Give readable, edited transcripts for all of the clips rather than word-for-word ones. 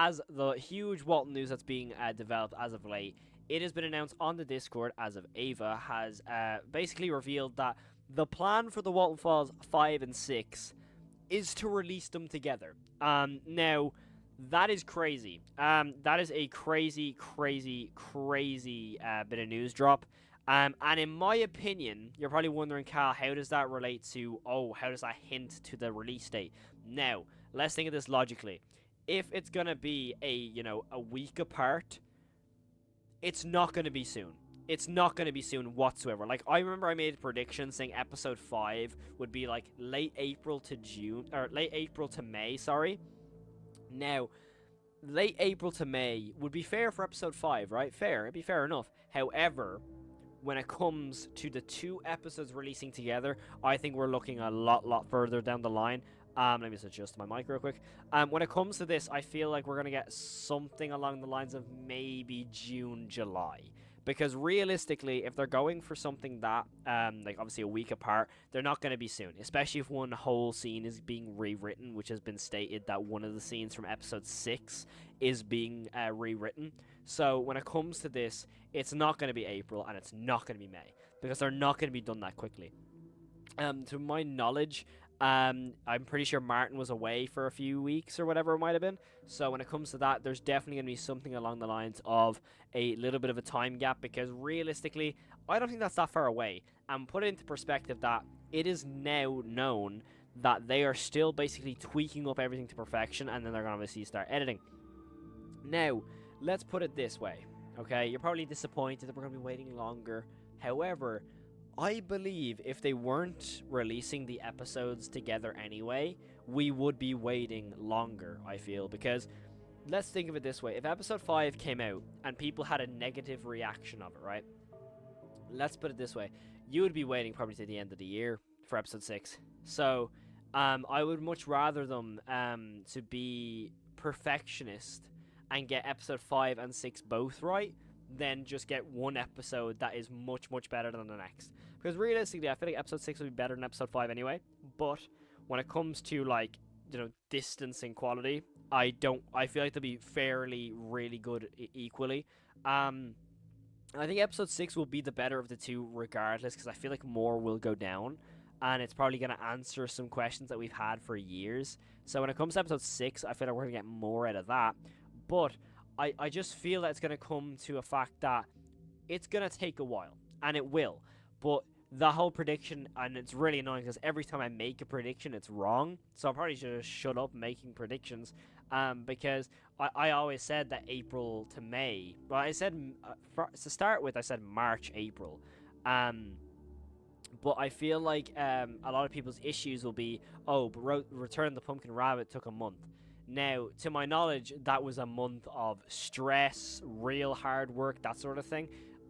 as the huge Walten news that's being developed as of late, it has been announced on the Discord as of Ava has basically revealed that the plan for the Walten Falls 5 and 6 is to release them together. Now, that is crazy. That is a crazy, crazy, crazy bit of news drop. And in my opinion, you're probably wondering, Cal, how does that relate to, how does that hint to the release date? Now, let's think of this logically. If it's going to be a week apart, it's not going to be soon. It's not going to be soon whatsoever. Like, I remember I made a prediction saying episode 5 would be like late April to June, or late April to May, sorry. Now, late April to May would be fair for episode 5, right? Fair. It'd be fair enough. However, when it comes to the 2 episodes releasing together, I think we're looking a lot further down the line. Let me just adjust my mic real quick. When it comes to this, I feel like we're going to get something along the lines of maybe June, July. Because realistically, if they're going for something that, like obviously a week apart, they're not going to be soon. Especially if one whole scene is being rewritten, which has been stated that one of the scenes from episode 6 is being rewritten. So when it comes to this, it's not going to be April and it's not going to be May. Because they're not going to be done that quickly. To my knowledge, I'm pretty sure Martin was away for a few weeks or whatever it might have been. So when it comes to that, there's definitely going to be something along the lines of a little bit of a time gap, because realistically, I don't think that's that far away. And put it into perspective that it is now known that they are still basically tweaking up everything to perfection, and then they're going to obviously start editing. Now, let's put it this way, okay? You're probably disappointed that we're going to be waiting longer. However, I believe if they weren't releasing the episodes together anyway, we would be waiting longer, I feel. Because, let's think of it this way. If episode 5 came out and people had a negative reaction of it, right? Let's put it this way. You would be waiting probably to the end of the year for episode 6. So, I would much rather them to be perfectionist and get episode 5 and 6 both right than just get one episode that is much better than the next. Because realistically, I feel like episode 6 would be better than episode 5 anyway. But when it comes to, like, distance and quality, I feel like they'll be fairly really good equally. I think episode 6 will be the better of the two regardless, because I feel like more will go down. And it's probably going to answer some questions that we've had for years. So when it comes to episode 6, I feel like we're going to get more out of that. But I just feel that it's going to come to a fact that it's going to take a while. And it will. But the whole prediction, and it's really annoying because every time I make a prediction, it's wrong. So I probably should just shut up making predictions. Because I always said that April to May. Well, I said, to start with, I said March, April. But I feel like a lot of people's issues will be, but Return of the Pumpkin Rabbit took a month. Now, to my knowledge, that was a month of stress, real hard work, that sort of thing.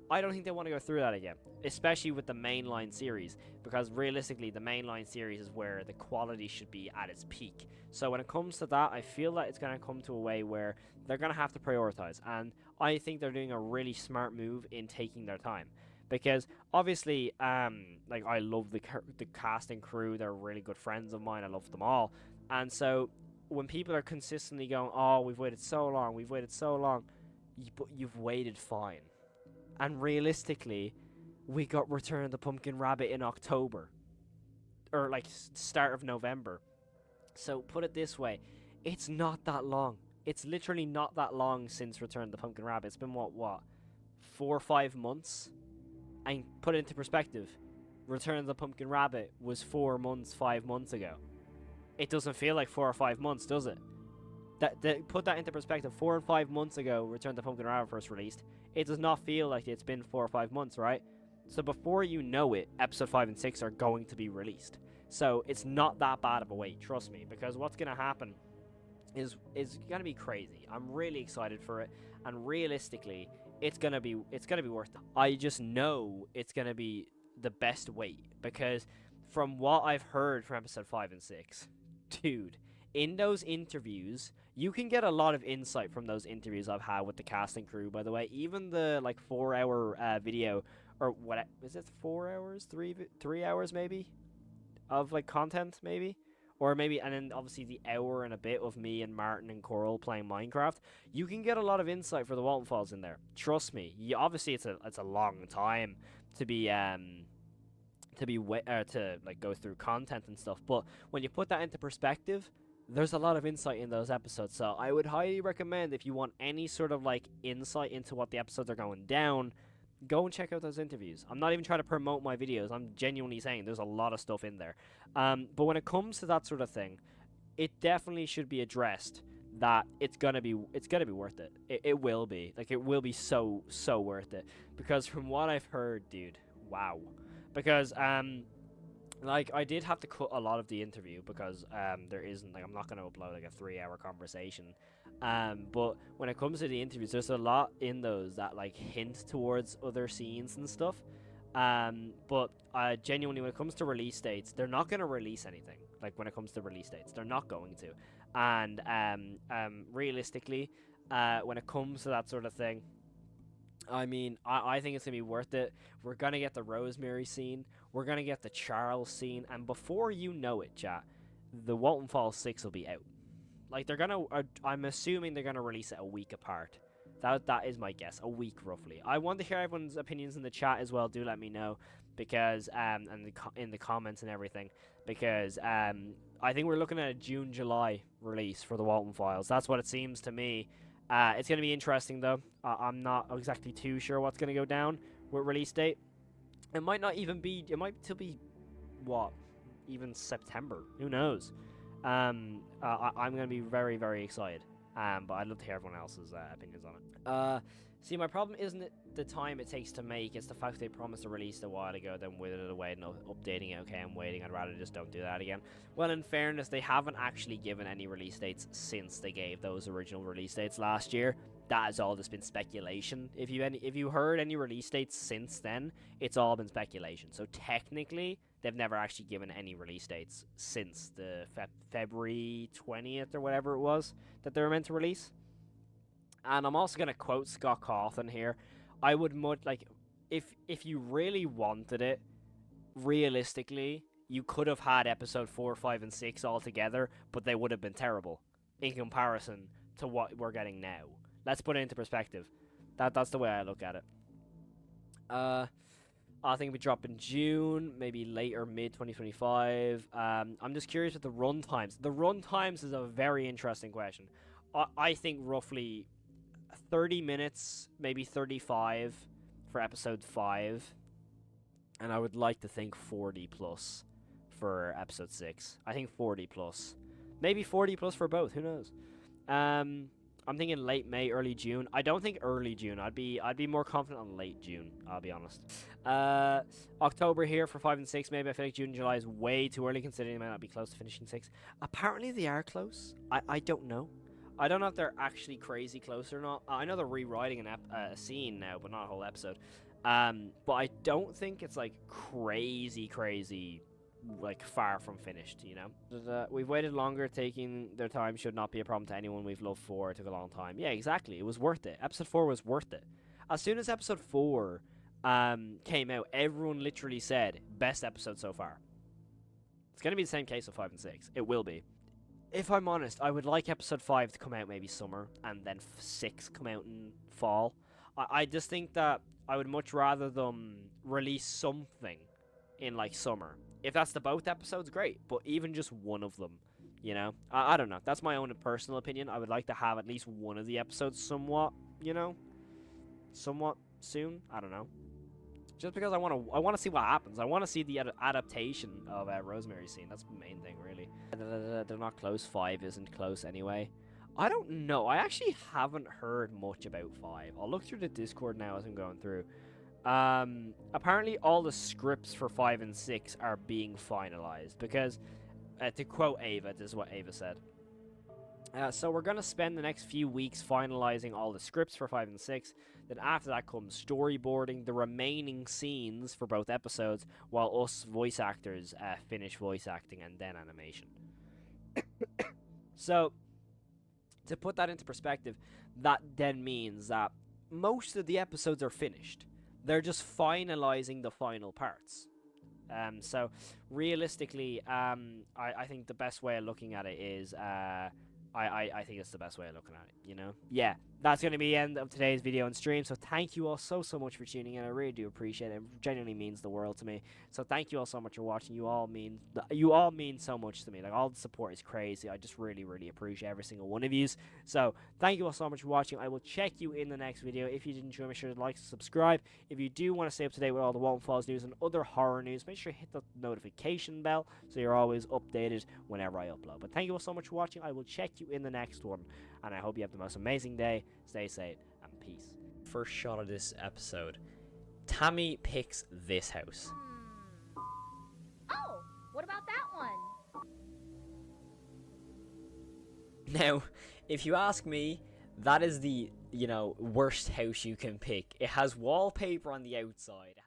I don't think they want to go through that again, especially with the mainline series, because realistically, the mainline series is where the quality should be at its peak. So when it comes to that, I feel that it's going to come to a way where they're going to have to prioritize, and I think they're doing a really smart move in taking their time. Because obviously, like, I love the cast and crew. They're really good friends of mine. I love them all. And so when people are consistently going, we've waited so long, but you've waited fine. And realistically, we got Return of the Pumpkin Rabbit in October. Or, like, start of November. So, put it this way. It's not that long. It's literally not that long since Return of the Pumpkin Rabbit. It's been, what? 4 or 5 months? And put it into perspective. Return of the Pumpkin Rabbit was 4 months, 5 months ago. It doesn't feel like 4 or 5 months, does it? Put that into perspective. 4 and 5 months ago, Return of the Pumpkin Rabbit first released. It does not feel like it's been 4 or 5 months, right? So before you know it, episode 5 and 6 are going to be released. So it's not that bad of a wait, trust me. Because what's going to happen is going to be crazy. I'm really excited for it. And realistically, it's going to be worth it. I just know it's going to be the best wait. Because from what I've heard from episode 5 and 6, dude, in those interviews, you can get a lot of insight from those interviews I've had with the cast and crew, by the way. Even the, like, 4-hour video, or what, is it 4 hours? 3 hours, maybe? Of, like, content, maybe? or maybe, and then obviously the hour and a bit of me and Martin and Coral playing Minecraft, you can get a lot of insight for the Walton Falls in there. Trust me. Obviously, it's a long time to be to like go through content and stuff, but when you put that into perspective, there's a lot of insight in those episodes. So I would highly recommend, if you want any sort of like insight into what the episodes are going down, go and check out those interviews. I'm not even trying to promote my videos. I'm genuinely saying there's a lot of stuff in there. But when it comes to that sort of thing, it definitely should be addressed that it's gonna be worth it. It will be. Like, it will be so worth it. Because from what I've heard, dude, wow. Because like, I did have to cut a lot of the interview because there isn't, like, I'm not gonna upload like a 3-hour conversation. But when it comes to the interviews, there's a lot in those that like hint towards other scenes and stuff. But genuinely, when it comes to release dates, they're not gonna release anything. Like, when it comes to release dates, they're not going to. And realistically, when it comes to that sort of thing, I mean, I think it's going to be worth it. We're going to get the Rosemary scene. We're going to get the Charles scene. And before you know it, chat, the Walton Falls 6 will be out. Like, they're going to... I'm assuming they're going to release it a week apart. That is my guess. A week, roughly. I want to hear everyone's opinions in the chat as well. Do let me know. Because... and in the comments and everything. Because... I think we're looking at a June-July release for the Walton Files. That's what it seems to me. It's going to be interesting, though. I'm not exactly too sure what's going to go down with release date. It might not even be... It might still be... What? Even September. Who knows? I'm going to be very, very excited. But I'd love to hear everyone else's opinions on it. See, my problem isn't it the time it takes to make. It's the fact they promised a release a while ago, then withered it away and updating it. Okay, I'm waiting. I'd rather just don't do that again. Well, in fairness, they haven't actually given any release dates since they gave those original release dates last year. That has all just been speculation. If you heard any release dates since then, it's all been speculation. So technically, they've never actually given any release dates since the February 20th or whatever it was that they were meant to release. And I'm also going to quote Scott Cawthon here. I would if you really wanted it, realistically, you could have had episode 4, 5, and 6 all together, but they would have been terrible in comparison to what we're getting now. Let's put it into perspective. That's the way I look at it. I think we drop in June, maybe late or mid 2025. I'm just curious with the run times. The run times is a very interesting question. I think roughly 30 minutes, maybe 35 for episode 5. And I would like to think 40 plus for episode 6. I think 40 plus. Maybe 40 plus for both, who knows? I'm thinking late May, early June. I don't think early June. I'd be more confident on late June, I'll be honest. October here for 5 and 6. Maybe I feel like June and July is way too early, considering they might not be close to finishing 6. Apparently they are close. I don't know. I don't know if they're actually crazy close or not. I know they're rewriting a scene now, but not a whole episode. But I don't think it's like crazy like far from finished, you know. We've waited longer. Taking their time should not be a problem to anyone we've loved for. It took a long time. Yeah, exactly. It was worth it. Episode 4 was worth it. As soon as episode 4 came out, everyone literally said best episode so far. It's gonna be the same case with 5 and 6. It will be. If I'm honest, I would like episode 5 to come out maybe summer, and then 6 come out in fall. I just think that I would much rather them release something in like summer. If that's the both episodes, great. But even just one of them, you know? I don't know. That's my own personal opinion. I would like to have at least one of the episodes somewhat, you know? Somewhat soon. I don't know. Just because I want to see what happens. I want to see the adaptation of Rosemary's scene. That's the main thing, really. They're not close. 5 isn't close anyway. I don't know. I actually haven't heard much about 5. I'll look through the Discord now as I'm going through. Apparently all the scripts for 5 and 6 are being finalized. Because, to quote Ava, this is what Ava said. So we're going to spend the next few weeks finalizing all the scripts for 5 and 6. Then after that comes storyboarding the remaining scenes for both episodes, while us voice actors finish voice acting and then animation. So, to put that into perspective, that then means that most of the episodes are finished. They're just finalizing the final parts. So realistically, I think the best way of looking at it is I think it's the best way of looking at it, you know? Yeah, that's going to be the end of today's video and stream. So thank you all so much for tuning in. I really do appreciate it. It genuinely means the world to me. So thank you all so much for watching. You all mean so much to me. Like, all the support is crazy. I just really, really appreciate every single one of yous. So thank you all so much for watching. I will check you in the next video. If you did enjoy, make sure to like and subscribe. If you do want to stay up to date with all the Walten Falls news and other horror news, make sure to hit the notification bell so you're always updated whenever I upload. But thank you all so much for watching. I will check you in the next one, and I hope you have the most amazing day. Stay safe and peace. First shot of this episode. Tammy picks this house. Oh, what about that one? Now, if you ask me, that is the, worst house you can pick. It has wallpaper on the outside.